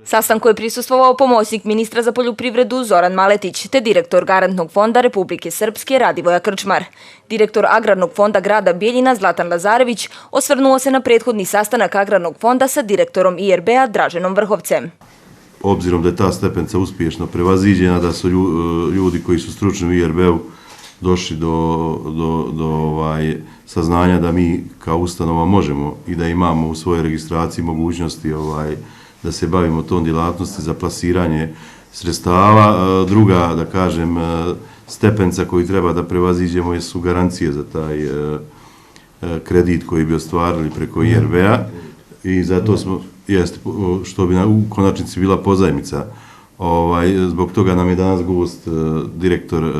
Sastanku je prisustvovao pomoćnik ministra za poljoprivredu Zoran Maletić te direktor Garantnog fonda Republike Srpske Radivoja Krčmar. Direktor Agrarnog fonda grada Bijeljina Zlatan Lazarević osvrnuo se na prethodni sastanak Agrarnog fonda sa direktorom IRB-a Draženom Vrhovcem. Obzirom da je ta stepenca uspješno prevaziđena, da su ljudi koji su stručni u IRB-u došli do saznanja da mi kao ustanova možemo i da imamo u svojoj registraciji mogućnosti da se bavimo tom djelatnosti za plasiranje sredstava. Druga, da kažem, stepenca koju treba da prevaziđemo su garancije za taj kredit koji bi ostvarili preko IRB-a i zato smo, što bi u konačnici bila pozajmica. Zbog toga nam je danas gost direktor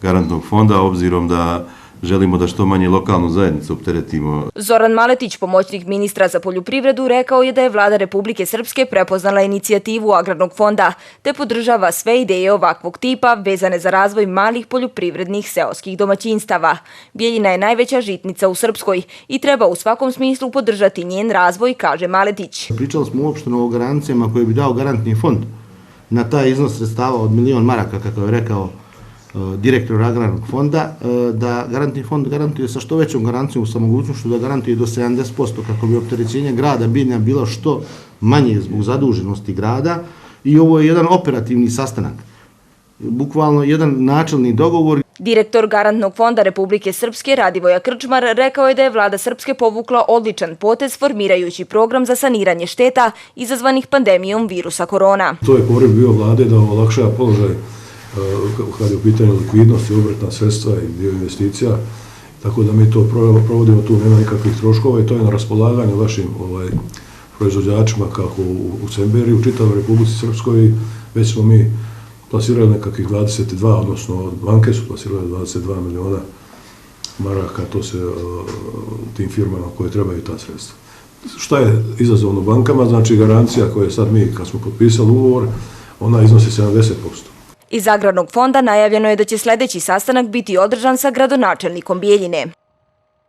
Garantnog fonda, obzirom da želimo da što manje lokalnu zajednicu opteretimo. Zoran Maletić, pomoćnik ministra za poljoprivredu, rekao je da je Vlada Republike Srpske prepoznala inicijativu Agrarnog fonda te podržava sve ideje ovakvog tipa vezane za razvoj malih poljoprivrednih seoskih domaćinstava. Bijeljina je najveća žitnica u Srpskoj i treba u svakom smislu podržati njen razvoj, kaže Maletić. Pričali smo uopšteno o garancijama koje bi dao Garantni fond na taj iznos sredstava od 1.000.000 maraka, kako je rekao direktor Agrarnog fonda, da Garantni fond garantuje sa što većom garancijom, sa mogućnošću da garantuje do 70% kako bi opterećenje grada Bijeljina bilo što manje zbog zaduženosti grada i ovo je jedan operativni sastanak, bukvalno jedan načelni dogovor. Direktor Garantnog fonda Republike Srpske Radivoja Krčmar rekao je da je Vlada Srpske povukla odličan potez formirajući program za saniranje šteta izazvanih pandemijom virusa korona. To je poriv bio vlade da olakša položaj kad je u pitanju likvidnosti, obrtna sredstva i dio investicija, tako da mi to provodimo, tu nema nikakvih troškova i to je na raspolaganju vašim proizvođačima kako u Semberiju, u čitavoj Republici Srpskoj. Već smo mi plasirali nekakvih 22, odnosno banke su plasirali 22 miliona maraka, to se tim firmama koje trebaju ta sredstva. Šta je izazovno bankama? Znači garancija koja je sad mi, kad smo potpisali ugovor, ona iznosi 70%. Iz Agrarnog fonda najavljeno je da će sljedeći sastanak biti održan sa gradonačelnikom Bijeljine.